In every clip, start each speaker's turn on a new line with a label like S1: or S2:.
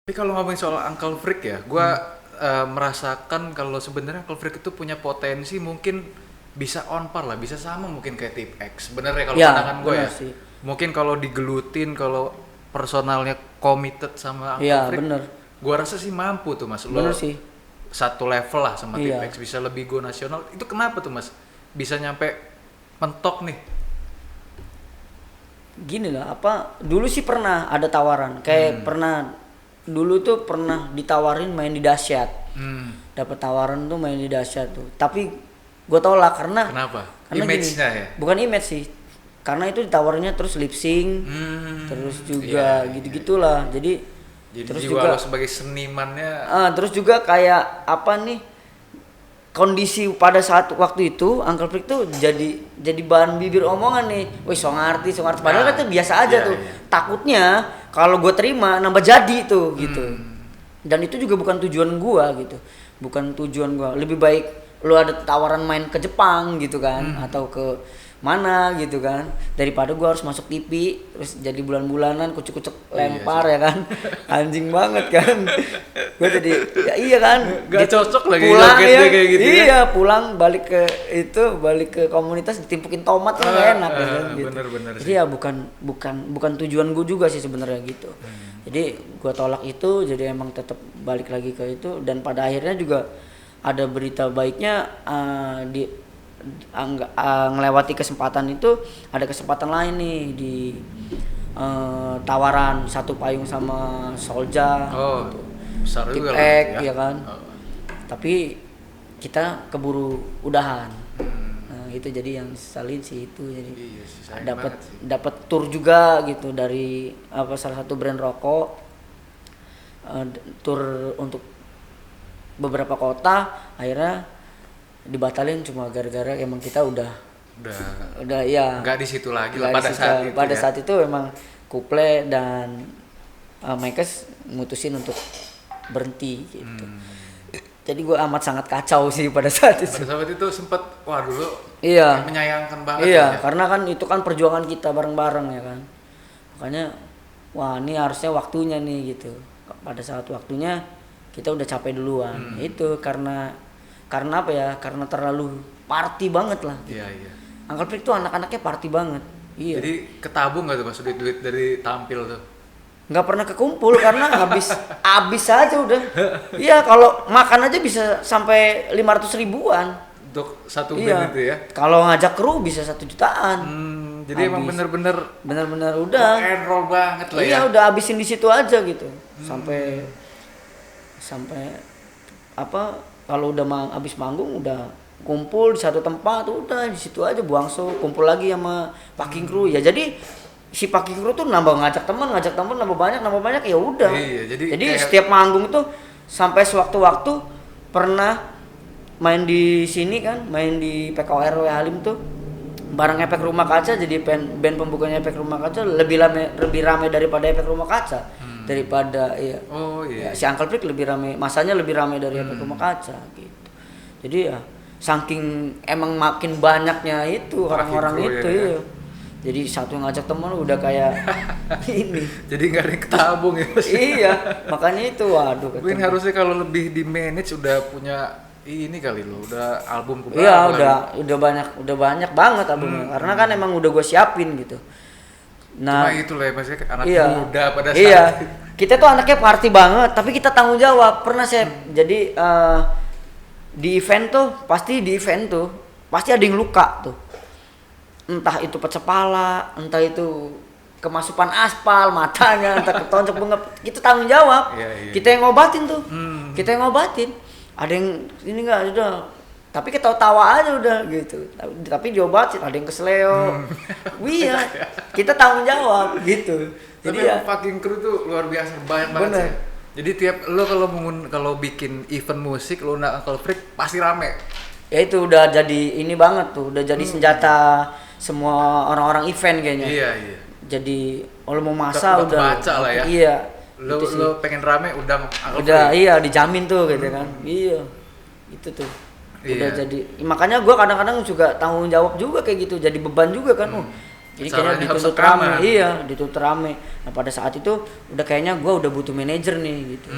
S1: Tapi kalau ngomongin soal Uncle Freak ya, gue merasakan kalau sebenarnya Uncle Freak itu punya potensi mungkin bisa on par lah, bisa sama mungkin kayak Tip X. Bener ya kalau
S2: Ya,
S1: pandangan gue ya.
S2: bener sih.
S1: Mungkin kalau digelutin, kalau personalnya committed sama Uncle
S2: Iya,
S1: Freak,
S2: bener.
S1: gue rasa sih mampu tuh mas. Lo
S2: Bener sih.
S1: satu level lah sama Tip
S2: Iya.
S1: X, bisa lebih go nasional. Itu kenapa tuh mas? Bisa nyampe mentok nih.
S2: Gini lah, dulu sih pernah ada tawaran. Kayak pernah dulu tuh pernah ditawarin main di Dahsyat. Dapat tawaran tuh main di Dahsyat tuh. Tapi gue tolak karena
S1: Kenapa?
S2: karena
S1: Image-nya ya?
S2: bukan image sih. Karena itu ditawarinnya terus lip sync, terus juga
S1: iya,
S2: gitu-gitulah. Jadi terus
S1: jiwa
S2: juga
S1: lo sebagai senimannya.
S2: terus juga kayak apa nih, kondisi pada saat waktu itu Uncle Freak tuh jadi bahan bibir omongan nih. Wih, song artis. Padahal kan itu biasa aja
S1: Iya,
S2: tuh.
S1: iya.
S2: Takutnya kalau gue terima nambah jadi tuh gitu. Dan itu juga bukan tujuan gua gitu. Bukan tujuan gua. Lebih baik lu ada tawaran main ke Jepang gitu kan, atau ke mana gitu kan, daripada gua harus masuk TV terus jadi bulan-bulanan kucuk-kucuk lempar ya kan. Anjing banget kan. Gua jadi ya iya kan.
S1: Gak cocok lagi
S2: Pulang
S1: jogetnya
S2: ya,
S1: kayak gitu ya.
S2: iya, pulang balik ke komunitas ditimpukin tomat kan gak enak ya kan gitu.
S1: Bener
S2: Jadi ya bukan tujuan gue juga sih sebenarnya gitu. Jadi gue tolak itu, jadi emang tetap balik lagi ke itu, dan pada akhirnya juga ada berita baiknya, ngelewati kesempatan itu, ada kesempatan lain nih di tawaran satu payung sama Soulja.
S1: Oh,
S2: gitu.
S1: besar
S2: Tip
S1: juga
S2: X
S1: loh
S2: ya kan. Tapi kita keburu udahan. Nah, itu jadi yang salin sih itu, jadi
S1: Iya sih, sayang
S2: dapat
S1: banget sih.
S2: dapat tour juga gitu dari salah satu brand rokok, tour untuk beberapa kota, akhirnya dibatalin cuma gara-gara emang kita udah ya
S1: Nggak di situ lagi lah
S2: nggak
S1: pada
S2: di situ.
S1: saat itu
S2: Pada
S1: ya.
S2: saat itu emang Kuple dan Mekes mutusin untuk berhenti gitu. Jadi gue amat sangat kacau sih pada saat itu.
S1: Pada saat itu sempet, wah dulu
S2: Iya.
S1: menyayangkan banget
S2: Iya,
S1: ya.
S2: karena kan itu kan perjuangan kita bareng-bareng ya kan. Makanya wah, ini harusnya waktunya nih gitu. Pada saat waktunya kita udah capek duluan. Itu karena apa ya? Karena terlalu party banget lah.
S1: Iya, iya.
S2: Uncle Freak tuh anak-anaknya party banget. Iya.
S1: Jadi ketabung nggak tuh mas duit-duit dari tampil tuh?
S2: Nggak pernah kekumpul karena habis aja udah. Iya, kalau makan aja bisa sampai 500 ribuan.
S1: Untuk satu
S2: Iya.
S1: band itu ya?
S2: Kalau ngajak kru bisa 1 jutaan.
S1: Jadi emang
S2: Habis.
S1: bener-bener
S2: Udah.
S1: rock and roll banget lah
S2: Iya,
S1: ya.
S2: udah habisin di situ aja gitu. Sampai apa, kalau udah habis manggung udah kumpul di satu tempat, udah di situ aja buangso, kumpul lagi sama packing crew. Ya jadi si packing crew tuh ngajak teman nambah banyak ya udah.
S1: Iya, jadi kayak
S2: setiap manggung tuh sampai sewaktu-waktu pernah main di sini kan, main di PKRW Halim tuh bareng Efek Rumah Kaca, jadi band pembukanya Efek Rumah Kaca lebih rame daripada Efek Rumah Kaca. Daripada iya.
S1: Oh iya.
S2: Ya, si Uncle Freak lebih rame, masanya lebih rame dari Efek Rumah Kaca gitu. Jadi ya saking emang makin banyaknya itu orang-orang
S1: crew
S2: itu
S1: ya.
S2: iya. Jadi satu ngajak teman udah kayak ini.
S1: Jadi nggak ada yang ketabung ya mas.
S2: Iya, makanya itu waduh.
S1: Mungkin harusnya kalau lebih di manage udah punya ini kali lo, udah album keberapa?
S2: Iya,
S1: kali?
S2: udah banyak banget albumnya. Karena kan emang udah gue siapin gitu.
S1: Cuma
S2: Nah,
S1: itu lah ya mas ya, anak
S2: iya.
S1: muda pada saat
S2: Iya. Kita tuh anaknya party banget, tapi kita tanggung jawab. Pernah saya jadi di event tuh pasti ada yang luka tuh. Entah itu pecah pala, entah itu kemasukan aspal matanya, entah ketonjok bengap, kita tanggung jawab.
S1: Iya, iya.
S2: Kita yang ngobatin tuh. Kita yang ngobatin. Ada yang ini enggak udah. Tapi ketawa-tawa aja udah gitu. Tapi diobatin, ada yang kesleo. Iya. Kita tanggung jawab gitu.
S1: Tapi
S2: Jadi ya
S1: fucking crew tuh luar biasa banyak banget
S2: Bener.
S1: sih. Jadi tiap lo kalau bikin event musik lo undang Uncle Freak pasti rame.
S2: ya itu udah jadi ini banget tuh, udah jadi senjata semua orang-orang event kayaknya.
S1: Iya, iya.
S2: Jadi kalau mau masa
S1: Udah
S2: udah
S1: kebaca lah ya.
S2: Iya.
S1: Lo
S2: Itu sih.
S1: lo pengen rame undang Uncle
S2: Udah
S1: Freak.
S2: iya dijamin tuh gitu kan. Iya. Itu tuh. Udah
S1: Iya.
S2: jadi makanya gua kadang-kadang juga tanggung jawab juga kayak gitu, jadi beban juga kan. Oh, Jadi
S1: Caranya
S2: kayaknya
S1: harus
S2: dituntut
S1: rekaman.
S2: rame, iya dituntut rame. Nah pada saat itu udah kayaknya gue udah butuh manajer nih gitu.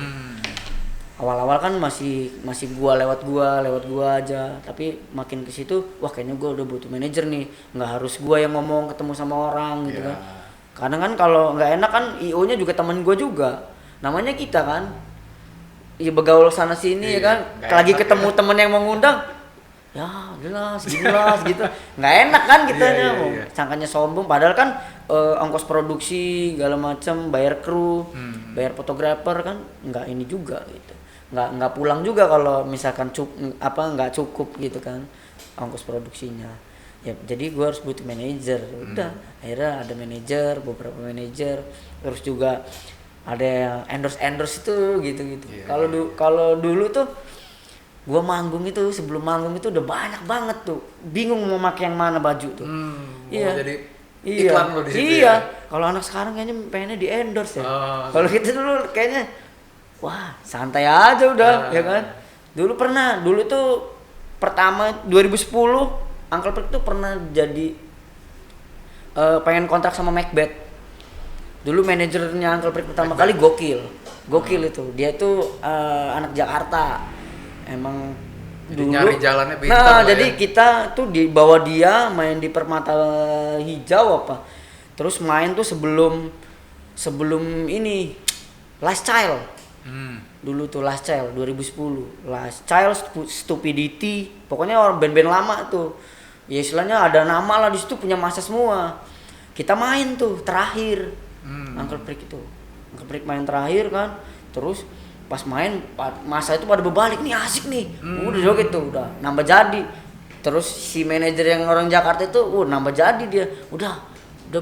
S2: Awal-awal kan masih gua lewat gua aja, tapi makin ke situ wah kayaknya gua udah butuh manajer nih, nggak harus gua yang ngomong ketemu sama orang gitu kan. Kadang kan kalau nggak enak kan IO-nya juga teman gua juga, namanya kita kan, ya begaul sana sini ya kan, lagi ketemu temen yang mau ngundang, ya jelas gitu, nggak enak kan kitanya, sangkanya sombong, padahal kan ongkos produksi segala macam, bayar kru, bayar fotografer kan, nggak ini juga gitu. Nggak pulang juga kalau misalkan nggak cukup gitu kan ongkos produksinya ya, jadi gue harus butuh manajer. Udah akhirnya ada manajer, beberapa manajer, terus juga ada yang endorse itu gitu. Kalau dulu tuh gue manggung itu, sebelum manggung itu udah banyak banget tuh, bingung mau pakai yang mana baju tuh.
S1: Jadi iklan lo di situ.
S2: Iya. Kalau anak sekarang kayaknya pengennya di endorse ya. Kalau kita dulu kayaknya wah santai aja udah ya kan. Dulu tuh pertama 2010 Uncle Prick tuh pernah jadi pengen kontrak sama Macbeth. Dulu manajernya Uncle Prick pertama kali gokil itu. Dia tuh anak Jakarta emang
S1: jadi
S2: dulu
S1: nyari jalannya pintar.
S2: jadi kita tuh dibawa dia main di Permata Hijau apa, terus main tuh sebelum ini Last Child. Dulu tuh Last Child 2010, Last Child, Stupidity, pokoknya orang band-band lama tuh. Ya istilahnya ada nama lah di situ, punya masa semua. Kita main tuh terakhir. Uncle Prick itu. Uncle Prick main terakhir kan. Terus pas main masa itu pada berbalik nih, asik nih. Udah joget tuh, udah nambah jadi. Terus si manajer yang orang Jakarta itu, nambah jadi dia. Udah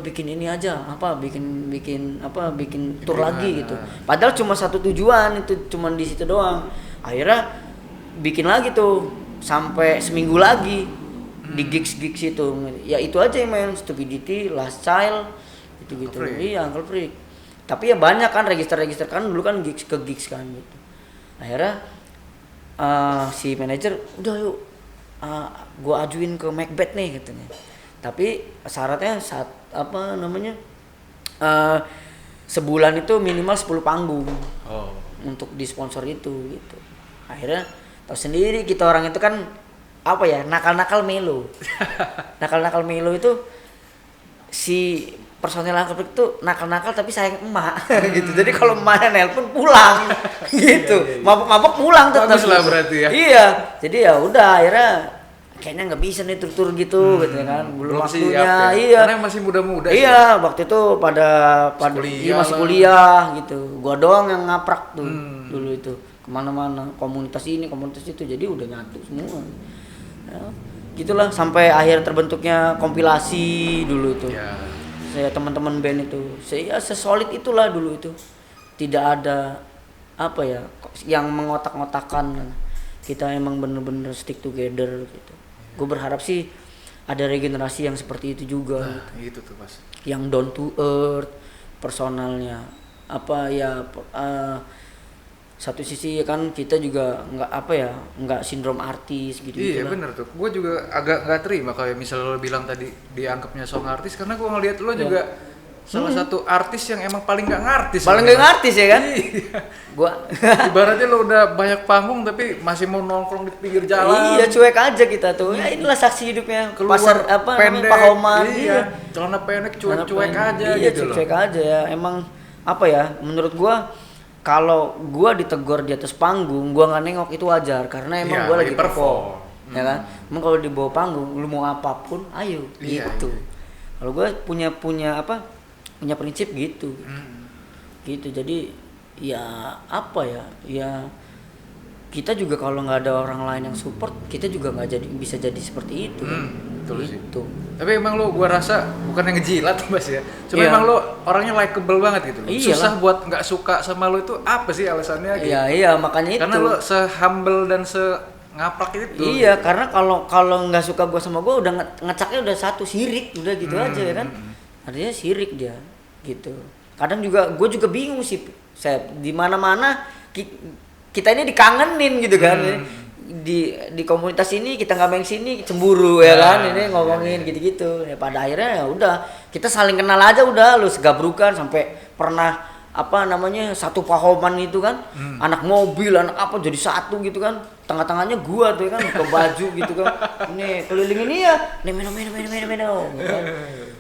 S2: bikin ini aja, bikin tour lagi gitu. Padahal cuma satu tujuan, itu cuma di situ doang. Akhirnya bikin lagi tuh sampai seminggu lagi di gigs itu. Ya itu aja yang main, Stupidity, Last Child, gitu. Iya, Uncle Prick. Tapi ya banyak kan register kan, dulu kan gigs kan gitu. Akhirnya si manajer udah yuk gua ajuin ke Macbeth nih katanya. Tapi syaratnya sebulan itu minimal 10 panggung untuk disponsor itu gitu. Akhirnya tahu sendiri kita orang itu kan nakal-nakal melo. Nakal-nakal melo itu si personel Uncle Prick itu nakal-nakal tapi sayang emak gitu. Jadi kalau emaknya nelpon pulang gitu. Mabok-mabok pulang tetap.
S1: Bagus lah berarti ya.
S2: Iya. Jadi ya udah akhirnya kayaknya nggak bisa nih tur gitu gitu kan, belum waktunya.
S1: Ya.
S2: Iya,
S1: karena masih muda-muda
S2: iya sih. Waktu itu pada masih kuliah gitu, gua doang yang ngaprak tuh dulu itu kemana-mana, komunitas ini komunitas itu, jadi udah nyatu semua ya, gitulah sampai akhir terbentuknya kompilasi dulu itu ya. Saya teman-teman band itu saya sesolid itulah dulu itu, tidak ada yang mengotak-ngotakan, kita emang bener-bener stick together gitu. Gue berharap sih ada regenerasi yang seperti itu juga.
S1: Gitu tuh Mas.
S2: Yang down to earth, personalnya satu sisi kan kita juga nggak sindrom artis gitu.
S1: Iya bener tuh. Gue juga agak nggak terima kayak misalnya lo bilang tadi dianggapnya song artis, karena gue ngeliat lo juga salah satu artis yang emang paling nggak ngartis.
S2: Paling nggak ngartis ya kan?
S1: Iya.
S2: Gua
S1: ibaratnya lo udah banyak panggung tapi masih mau nongkrong di pinggir jalan.
S2: Iya, cuek aja kita tuh. Ya inilah saksi hidupnya
S1: keluar
S2: pasar
S1: pendek,
S2: Pahoman.
S1: Iya. Celana pendek cuek aja
S2: iya,
S1: gitu loh.
S2: Cuek aja ya. Emang menurut gua kalau gua ditegur di atas panggung, gua nggak nengok itu wajar karena emang gua lagi perform. Ya kan? Emang kalau di bawah panggung lu mau apapun, ayo gitu. Iya. Kalau gua punya prinsip gitu. Gitu. Jadi ya kita juga kalau nggak ada orang lain yang support, kita juga nggak bisa jadi seperti itu kan.
S1: Betul
S2: gitu.
S1: Sih. Tapi emang lo gua rasa bukan yang ngejilat Mas ya. Cuma emang lo orangnya likeable banget gitu. Susah buat nggak suka sama lo itu apa sih alasannya gitu.
S2: Iya makanya itu.
S1: Karena lo se-humble dan se-ngaprak itu.
S2: Iya, karena kalau nggak suka gua sama gua udah ngecaknya udah satu, sirik, udah gitu aja ya kan. Artinya sirik dia gitu. Kadang juga gue juga bingung sih, saya di mana-mana kita ini dikangenin gitu kan. di komunitas ini kita nggak main sini cemburu ya kan, ini ngomongin gitu-gitu. Ya pada akhirnya ya udah kita saling kenal aja udah, lu segabrukan sampai pernah apa namanya satu pahoman itu kan, anak mobil anak apa jadi satu gitu kan, tengah-tengahnya gua tuh ya kan ke baju gitu kan, ini keliling ini ya, nih minum gitu kan.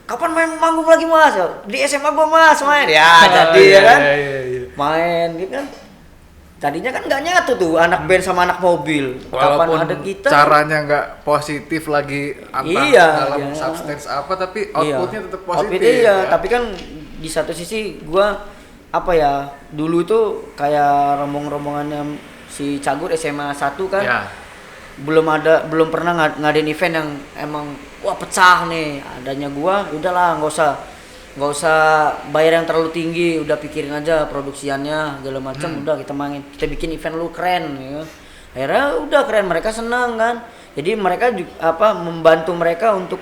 S2: Kapan main manggung lagi mas? Di SMA gua mas main ya jadi ya kan, main gitu kan. Tadinya kan nggak nyatu tuh anak band sama anak mobil.
S1: Walaupun
S2: kapan ada kita
S1: caranya nggak positif lagi dalam substance apa, tapi outputnya tetap positif.
S2: Iya, tapi kan di satu sisi gua apa ya, dulu itu kayak rombongannya si Cagur SMA 1 kan.
S1: Ya.
S2: Belum pernah ngadain event yang emang wah pecah nih. Adanya gua udahlah nggak usah bayar yang terlalu tinggi, udah pikirin aja produksiannya segala macam, udah kita bikin event lu keren ya. Akhirnya udah keren, mereka senang kan. Jadi mereka juga membantu mereka untuk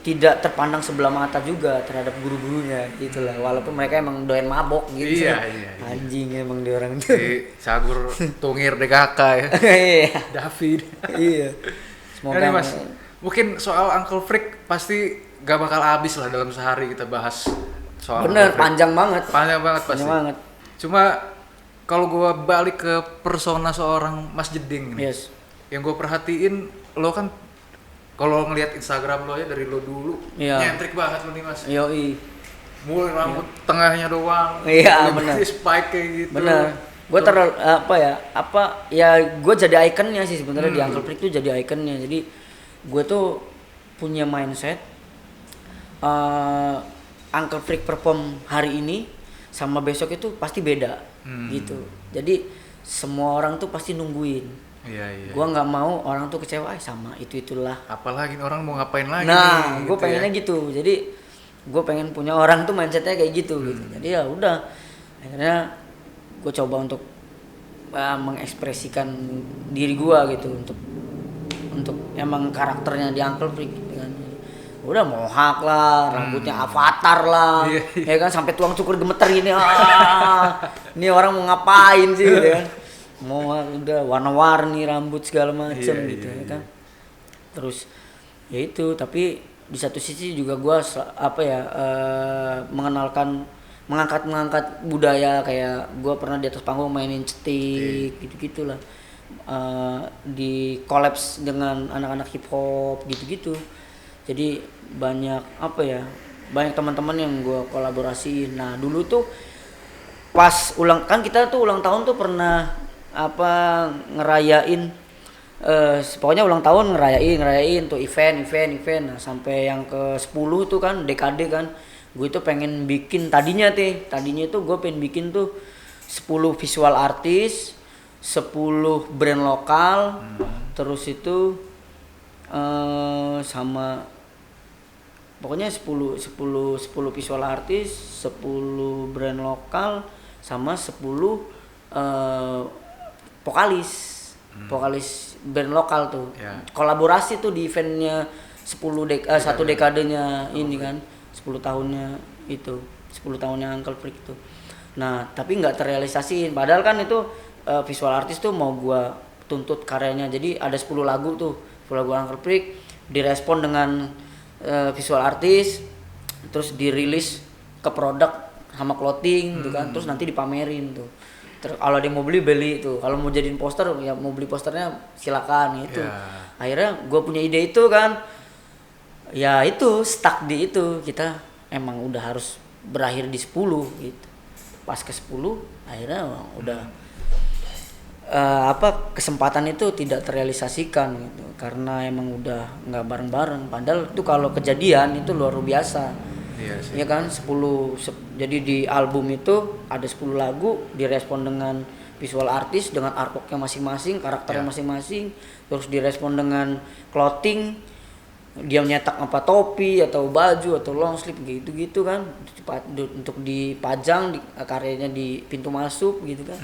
S2: tidak terpandang sebelah mata juga terhadap guru-gurunya gitu lah, walaupun mereka emang doyan mabok gitu.
S1: Iya.
S2: Anjing emang dia orang tuh.
S1: Si Cagur Tungir DKK ya.
S2: Iya.
S1: David.
S2: Iya. Semoga
S1: Mas, mungkin soal Uncle Freak pasti gak bakal habis lah dalam sehari kita bahas soal.
S2: Bener, panjang banget
S1: pasti. Cuma kalau gua balik ke persona seorang Mas Jeding nih,
S2: yes.
S1: Yang gua perhatiin, lo kan kalau ngelihat Instagram lo ya dari lo dulu, nyentrik banget lo nih Mas.
S2: Yoi.
S1: Mulai rambut tengahnya doang.
S2: Iya benar.
S1: Spike kayak gitu.
S2: Benar. Gue gue jadi ikonnya sih sebenarnya di Uncle Freak tuh jadi ikonnya. Jadi gue tuh punya mindset Uncle Freak perform hari ini sama besok itu pasti beda gitu. Jadi semua orang tuh pasti nungguin.
S1: Iya.
S2: Gua nggak mau orang tuh kecewa sama itulah.
S1: Apalagi orang mau ngapain lagi?
S2: Nah, gue
S1: gitu
S2: pengennya
S1: ya.
S2: gitu. Jadi gue pengen punya orang tuh mindsetnya kayak gitu. Gitu. Jadi ya udah. Akhirnya gue coba untuk mengekspresikan diri gue gitu untuk emang karakternya di Uncle Freak gitu kan. Udah mohak lah, rambutnya avatar lah, ya kan sampai tuang cukur gemeter gini. Ini orang mau ngapain sih gitu kan? Mau udah warna-warni rambut segala macem gitu ya kan. Terus ya itu, tapi di satu sisi juga gua mengangkat budaya, kayak gua pernah di atas panggung mainin cetik gitu-gitulah. Di collabs dengan anak-anak hip hop gitu-gitu. Jadi banyak teman-teman yang gua kolaborasiin. Nah, dulu tuh pas kita tuh ulang tahun tuh pernah ngerayain pokoknya ulang tahun ngerayain tuh event. Nah, sampai yang ke 10 tuh kan dekade kan, gue itu pengen bikin tadinya itu gue pengen bikin tuh 10 visual artis, 10 brand lokal, terus itu sama pokoknya 10 visual artis, 10 brand lokal sama 10 vokalis band lokal tuh. Kolaborasi tuh di eventnya 1 dekadenya ini kan, 10 tahunnya itu, 10 tahunnya Uncle Freak itu. Nah, tapi nggak terrealisasiin. Padahal kan itu visual artis tuh mau gua tuntut karyanya. Jadi ada 10 lagu tuh, 10 lagu Uncle Freak direspon dengan visual artis, terus dirilis ke produk sama clothing gitu kan, terus nanti dipamerin tuh. Kalau ada yang mau beli tuh, kalau mau jadiin poster ya mau beli posternya silakan gitu. Akhirnya gue punya ide itu kan, ya itu stuck di itu, kita emang udah harus berakhir di 10 gitu. Pas ke 10 akhirnya udah kesempatan itu tidak terrealisasikan gitu, karena emang udah nggak bareng-bareng. Padahal itu kalau kejadian itu luar biasa. Iya kan, 10 jadi di album itu ada 10 lagu direspon dengan visual artis dengan artworknya masing-masing, karakternya masing-masing, terus direspon dengan clothing, dia nyetak topi atau baju atau long sleeve gitu kan, untuk dipajang karyanya di pintu masuk gitu kan.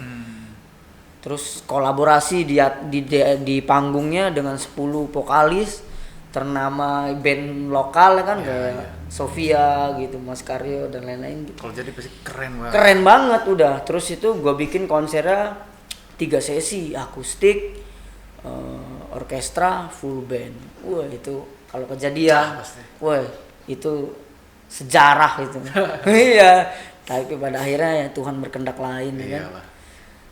S2: Terus kolaborasi di panggungnya dengan 10 vokalis ternama band lokal kan, kayak Sofia gitu, Mas Karyo dan lain-lain gitu.
S1: Kalau jadi pasti keren banget.
S2: Keren banget udah. Terus itu gue bikin konsernya 3 sesi, akustik, orkestra full band. Wah itu kalau kejadian, wah itu sejarah itu. Iya. Tapi pada akhirnya ya Tuhan berkehendak lain ya kan.
S1: Iyalah.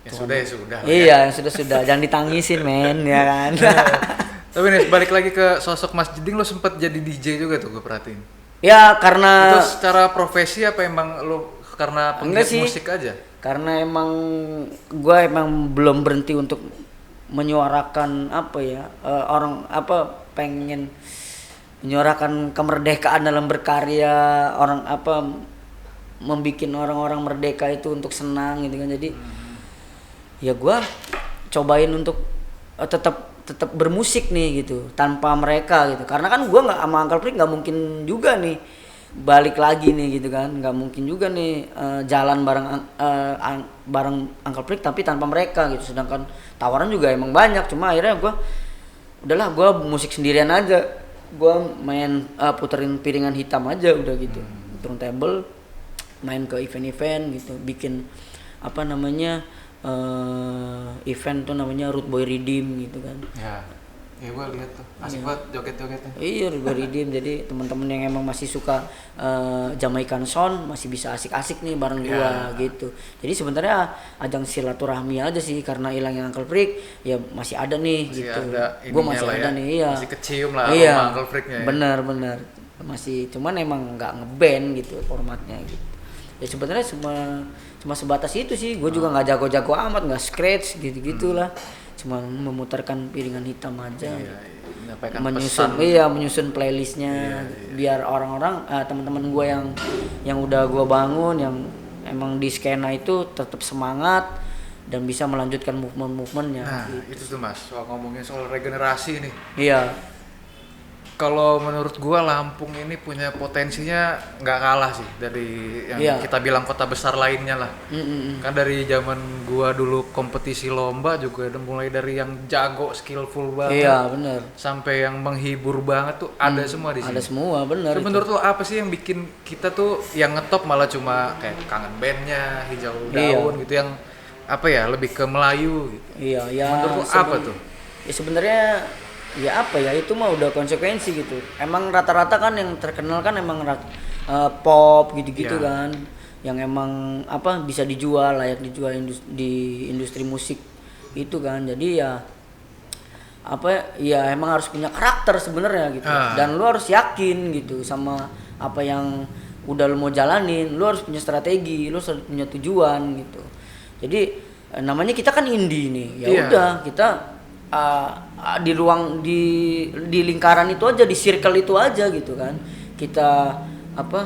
S1: Ya sudah ya sudah.
S2: Iya, yang sudah. Jangan ditangisin men ya kan.
S1: Tapi nih balik lagi ke sosok Mas Jeding, lo sempet jadi DJ juga tuh gue perhatiin.
S2: Ya karena
S1: Itu secara profesi apa emang lo karena penggiat musik aja?
S2: Karena emang gue emang belum berhenti untuk menyuarakan apa ya orang apa pengen menyuarakan kemerdekaan dalam berkarya, orang apa membuat orang-orang merdeka itu untuk senang gitu kan. Jadi ya gue cobain untuk tetap bermusik nih gitu tanpa mereka gitu, karena kan gue nggak sama Uncle Frick nggak mungkin juga nih balik lagi nih gitu kan, nggak mungkin juga nih jalan bareng Uncle Frick tapi tanpa mereka gitu. Sedangkan tawaran juga emang banyak, cuma akhirnya udahlah gue musik sendirian aja, gue main puterin piringan hitam aja udah gitu, turntable, main ke event-event gitu, bikin apa namanya event tuh namanya Root Boy Redeem gitu kan.
S1: Ya gue lihat tuh asik banget joget-jogetnya.
S2: Iya, Root Boy Redeem. Jadi teman-teman yang emang masih suka Jamaican sound masih bisa asik-asik nih bareng gua gitu. Jadi sebenarnya ajang silaturahmi aja sih, karena hilangnya Uncle Frick ya masih ada nih
S1: masih
S2: gitu.
S1: Gua
S2: Masih ada
S1: ya.
S2: Nih, iya.
S1: Masih kecium lah
S2: iya,
S1: sama Uncle Frick-nya.
S2: Bener. Masih cuman emang nggak ngeband gitu formatnya gitu. Ya sebenarnya cuma sebatas itu sih. Gue juga nggak jago-jago amat, nggak scratch gitu-gitulah. Cuma memutarkan piringan hitam aja. Menyusun playlistnya biar orang-orang teman-teman gue yang udah gue bangun, yang emang di skena itu tetap semangat dan bisa melanjutkan movement-movementnya.
S1: Nah gitu. Itu tuh Mas, ngomongin soal regenerasi nih.
S2: Iya.
S1: Kalau menurut gua Lampung ini punya potensinya nggak kalah sih dari yang kita bilang kota besar lainnya lah. Kan dari zaman gua dulu kompetisi lomba juga mulai dari yang jago, skillful banget.
S2: Iya, benar.
S1: Sampai yang menghibur banget tuh ada semua di sini.
S2: Ada semua, benar.
S1: Menurut lo apa sih yang bikin kita tuh yang ngetop malah cuma kayak Kangen Bandnya, Hijau Daun gitu, yang apa ya, lebih ke Melayu gitu.
S2: Iya, ya.
S1: Menurut lo apa tuh?
S2: Ya sebenarnya ya apa ya, itu mah udah konsekuensi gitu. Emang rata-rata kan yang terkenal kan emang pop gitu-gitu kan, yang emang apa bisa dijual, layak dijual di industri musik itu kan. Jadi ya apa ya emang harus punya karakter sebenarnya gitu. Dan lu harus yakin gitu sama apa yang udah lu mau jalanin. Lu harus punya strategi, lu harus punya tujuan gitu. Jadi namanya kita kan indie nih, ya udah kita di ruang di lingkaran itu aja, di circle itu aja gitu kan. Kita apa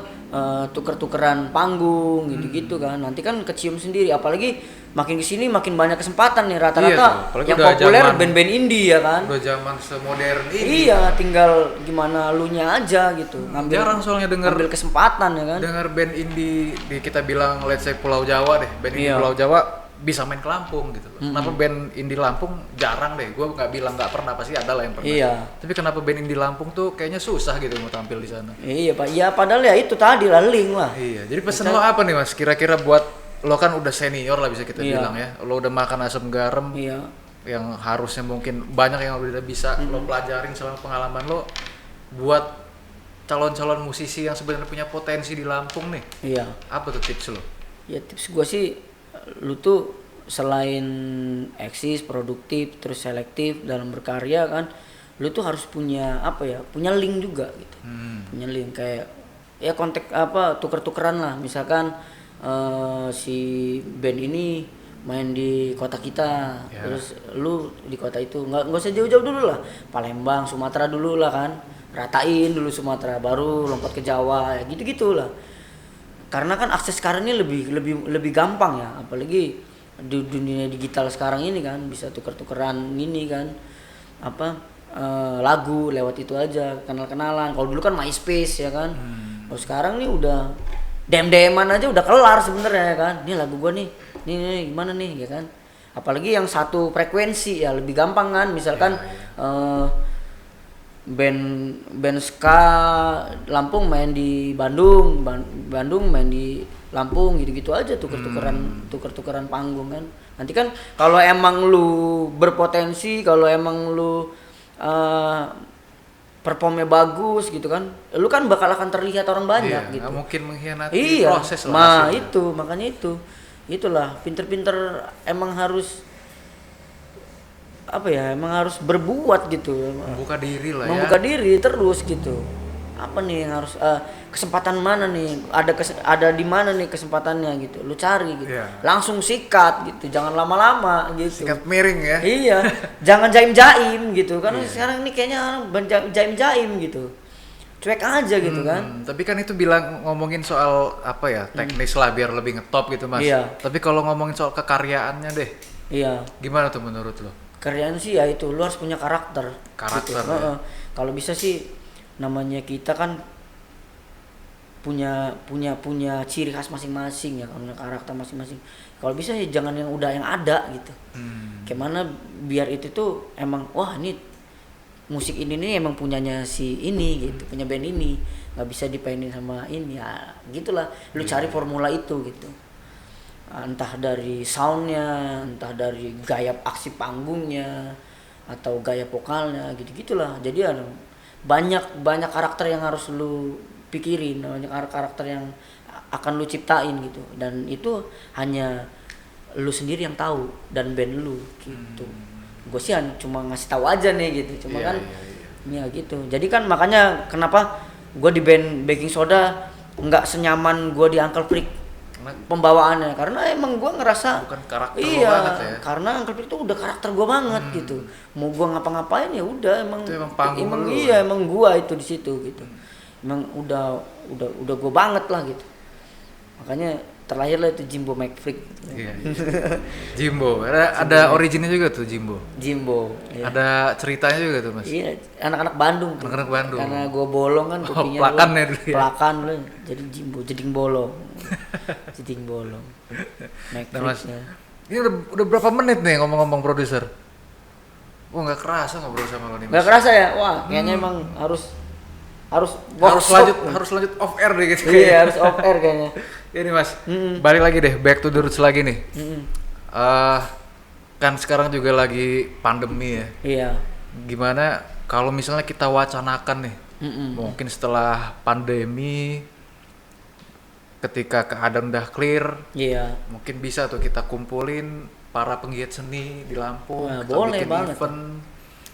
S2: tuker-tukeran panggung gitu-gitu kan. Nanti kan kecium sendiri, apalagi makin kesini makin banyak kesempatan nih, rata-rata yang populer band-band indie ya kan.
S1: Udah zaman semodern ini.
S2: Iya, tinggal gimana lu nya aja gitu.
S1: Jarang soalnya
S2: ngambil kesempatan ya kan.
S1: Dengar band indie kita bilang let's say Pulau Jawa deh, band indie Pulau Jawa bisa main ke Lampung gitu loh. Kenapa band indie Lampung jarang deh? Gue nggak bilang nggak pernah, pasti ada lah yang pernah.
S2: Iya.
S1: Tapi kenapa band indie Lampung tuh kayaknya susah gitu mau tampil di sana?
S2: Iya Pak. Iya padahal ya itu tadi lah link lah.
S1: Iya. Jadi pesan lo apa nih Mas? Kira-kira buat lo kan udah senior lah bisa kita bilang ya. Lo udah makan asam garam.
S2: Iya.
S1: Yang harusnya mungkin banyak yang udah bisa lo pelajarin selama pengalaman lo buat calon-calon musisi yang sebenarnya punya potensi di Lampung nih.
S2: Iya.
S1: Apa tuh tips lo?
S2: Ya tips gue sih, lu tuh selain eksis, produktif, terus selektif dalam berkarya kan, lu tuh harus punya apa ya, punya link juga gitu. Punya link kayak ya kontak apa, tuker-tukeran lah, misalkan si band ini main di kota kita, terus lu di kota itu nggak usah jauh-jauh dulu lah, Palembang, Sumatera dulu lah kan, ratain dulu Sumatera, baru lompat ke Jawa, ya gitu-gitu lah. Karena kan akses sekarang ini lebih gampang ya, apalagi di dunia digital sekarang ini kan, bisa tuker-tukeran ini kan, apa lagu lewat itu aja, kenal-kenalan. Kalau dulu kan MySpace ya kan, kalau sekarang nih udah DM-an aja udah kelar sebenarnya ya kan. Nih lagu gua nih gimana nih ya kan. Apalagi yang satu frekuensi ya lebih gampang kan, misalkan band ska Lampung main di Bandung, Bandung main di Lampung, gitu-gitu aja, tuker-tukeran panggung kan. Nanti kan kalau emang lu berpotensi, kalau emang lu performnya bagus gitu kan, lu kan bakal akan terlihat orang banyak gitu.
S1: Gak mungkin mengkhianati proses lah.
S2: Nah itu makanya itulah pinter-pinter emang harus apa ya, emang harus berbuat gitu,
S1: membuka diri lah
S2: membuka diri terus gitu. Apa nih yang harus kesempatan mana nih, ada di mana nih kesempatannya gitu, lu cari gitu. Langsung sikat gitu, jangan lama-lama gitu,
S1: sikat miring ya.
S2: Iya, jangan jaim-jaim gitu karena sekarang ini kayaknya jaim-jaim gitu, cuek aja gitu kan.
S1: Tapi kan itu ngomongin soal apa ya, teknis lah biar lebih ngetop gitu Mas. Tapi kalau ngomongin soal kekaryaan deh, gimana tuh menurut lo?
S2: Karyaan sih ya itu, lu harus punya karakter gitu.
S1: Ya?
S2: Kalau bisa sih, namanya kita kan punya ciri khas masing-masing ya, punya karakter masing-masing. Kalau bisa ya jangan yang ada gitu. Gimana biar itu tuh emang wah ini musik ini nih emang punyanya si ini gitu, punya band ini, nggak bisa dipainin sama ini ya gitulah. Lu cari formula itu gitu, entah dari soundnya, entah dari gaya aksi panggungnya atau gaya vokalnya gitu-gitulah. Jadi banyak karakter yang harus lu pikirin, banyak karakter yang akan lu ciptain gitu, dan itu hanya lu sendiri yang tahu dan band lu gitu. Gue sih cuma ngasih tahu aja nih gitu, cuma ya gitu. Jadi kan makanya kenapa gue di band Baking Soda nggak senyaman gue di Uncle Freak pembawaannya, karena emang gue ngerasa
S1: bukan karakter lo banget ya.
S2: Karena Uncle Freak itu udah karakter gue banget gitu. Mau gue ngapa-ngapain ya udah emang emang gue itu di situ gitu. Emang udah gue banget lah gitu. Makanya terlahirlah itu Jimbo McFreak.
S1: Iya. Jimbo. Ada originnya juga tuh Jimbo.
S2: Iya.
S1: Ada ceritanya juga tuh Mas.
S2: Iya, anak-anak Bandung.
S1: Anak-anak Bandung.
S2: Karena gue bolong kan kupingnya.
S1: Pelakan ya dulu ya.
S2: Pelakan dulu. Jadi Jimbo, jeding bolong. Jeding bolong.
S1: McFreak. Ini udah berapa menit nih ngomong-ngomong produser? Wah nggak kerasa ngobrol sama lo nih Mas.
S2: Nggak kerasa ya? Wah kayaknya emang harus
S1: lanjut off air deh gitu.
S2: Iya harus off air kayaknya.
S1: Ini Mas, balik lagi deh, back to the roots lagi nih. Kan sekarang juga lagi pandemi ya.
S2: Iya.
S1: Gimana kalau misalnya kita wacanakan nih, mungkin setelah pandemi, ketika keadaan udah clear, mungkin bisa tuh kita kumpulin para penggiat seni di Lampung.
S2: Nah, boleh banget.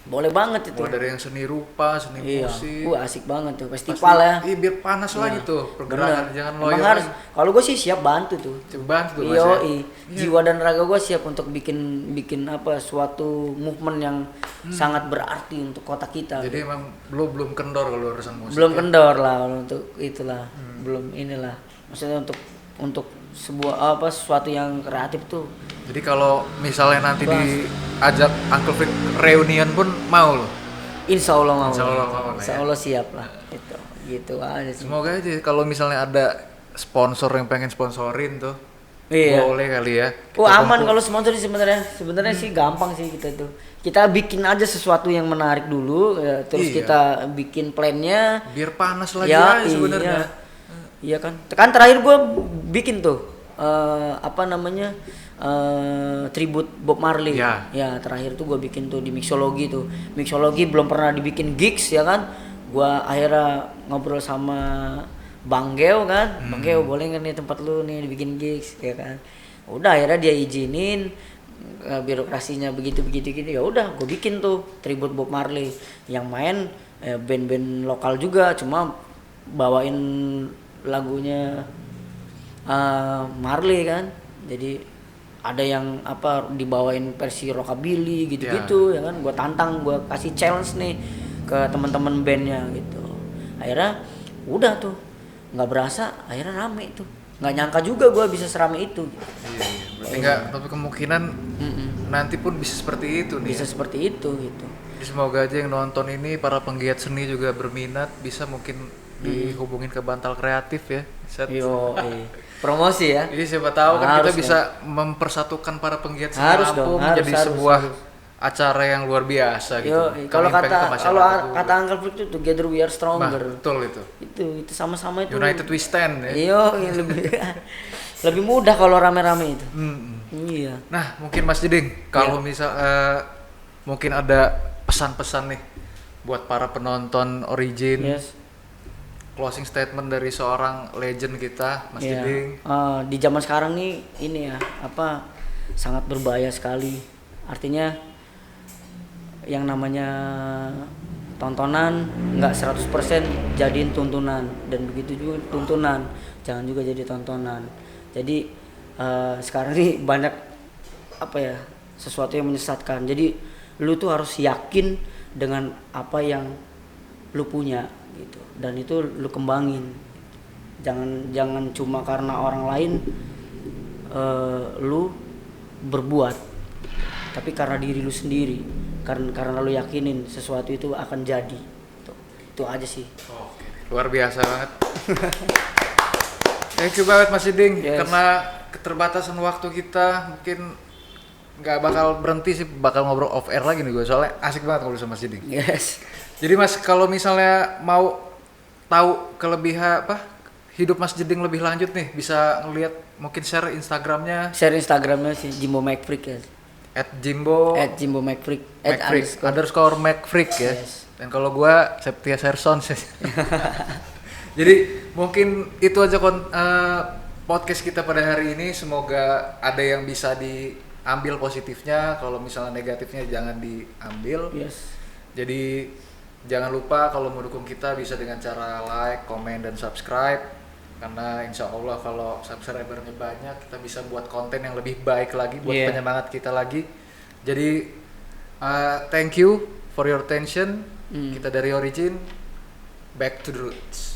S2: Boleh banget itu.
S1: Mulai dari yang seni rupa, seni musik.
S2: Asik banget tuh festival ya.
S1: Iya biar panas lagi tuh pergerakan, jangan loyo.
S2: Emang harus. Kalau gue sih siap bantu tuh.
S1: Bantu tuh Mas ya.
S2: Jiwa dan raga gue siap untuk bikin apa suatu movement yang sangat berarti untuk kota kita.
S1: Jadi emang belum kendor kalau urusan musik.
S2: Belum kendor lah untuk itulah. Belum inilah. Maksudnya untuk sebuah sesuatu yang kreatif tuh.
S1: Jadi kalau misalnya nanti diajak Uncle Freak reunion pun mau loh.
S2: Insya Allah mau.
S1: Insya
S2: Allah siap lah. Gitu aja sih.
S1: Semoga aja kalau misalnya ada sponsor yang pengen sponsorin tuh. Boleh kali ya.
S2: Aman kalau sponsor sebenarnya sih gampang sih kita tuh. Kita bikin aja sesuatu yang menarik dulu ya, terus kita bikin plannya
S1: biar panas lagi aja sebenarnya.
S2: Iya kan. Kan terakhir gue bikin tuh tribute Bob Marley. Ya terakhir tuh gue bikin tuh di Mixology tuh. Mixology belum pernah dibikin gigs ya kan. Gue akhirnya ngobrol sama Bang Geo kan. Bang Geo boleh nggak nih tempat lu nih dibikin gigs ya kan. Udah akhirnya dia izinin, birokrasinya begitu ya udah gue bikin tuh tribute Bob Marley yang main band-band lokal juga, cuma bawain lagunya Marley kan. Jadi ada yang dibawain versi rockabilly gitu-gitu ya kan. Gue tantang, gue kasih challenge nih ke teman-teman bandnya gitu. Akhirnya udah tuh nggak berasa akhirnya rame tuh. Nggak nyangka juga gue bisa serame itu.
S1: Berarti tapi kemungkinan nanti pun bisa seperti itu nih.
S2: Bisa seperti itu gitu.
S1: Jadi semoga aja yang nonton ini para penggiat seni juga berminat, bisa mungkin dihubungin ke Bantal Kreatif ya.
S2: Promosi ya.
S1: Jadi siapa tahu kan kita bisa mempersatukan para penggiat seni Lampung menjadi sebuah acara yang luar biasa gitu.
S2: Kalau kata Uncle Freak itu together we are stronger.
S1: Betul itu.
S2: Itu sama-sama itu.
S1: United we stand ya.
S2: Lebih mudah kalau rame-rame itu. Iya.
S1: Nah, mungkin Mas Jeding kalau misal mungkin ada pesan-pesan nih buat para penonton Origin.
S2: Yes.
S1: Closing statement dari seorang legend kita, Mas
S2: Iya.
S1: Jeding.
S2: Di zaman sekarang nih ini ya sangat berbahaya sekali. Artinya yang namanya tontonan nggak 100% jadiin tuntunan, dan begitu juga tuntunan jangan juga jadi tontonan. Jadi sekarang ini banyak sesuatu yang menyesatkan. Jadi lu tuh harus yakin dengan apa yang lu punya gitu, dan itu lu kembangin. Jangan cuma karena orang lain lu berbuat, tapi karena diri lu sendiri, karena lu yakinin sesuatu itu akan jadi. Itu aja sih.
S1: Oke, luar biasa banget. Thank you banget Mas Jeding.
S2: Yes.
S1: Karena keterbatasan waktu kita mungkin nggak bakal berhenti sih, bakal ngobrol off air lagi nih gue, soalnya asik banget ngobrol sama Mas Jeding.
S2: Yes.
S1: Jadi Mas, kalau misalnya mau tahu kelebihan hidup Mas Jeding lebih lanjut nih, bisa ngelihat, mungkin share Instagramnya.
S2: Share Instagramnya sih Jimbo McFreak ya.
S1: @Jimbo
S2: @McFreak
S1: _McFreak ya.
S2: Yes.
S1: Dan kalau gua Septia Serson. Jadi mungkin itu aja podcast kita pada hari ini. Semoga ada yang bisa diambil positifnya, kalau misalnya negatifnya jangan diambil.
S2: Yes.
S1: Jadi jangan lupa kalau mau dukung kita bisa dengan cara like, komen, dan subscribe. Karena insya Allah kalau subscribernya banyak, kita bisa buat konten yang lebih baik lagi, buat penyemangat kita lagi. Jadi thank you for your attention. Kita dari Origin, back to the roots.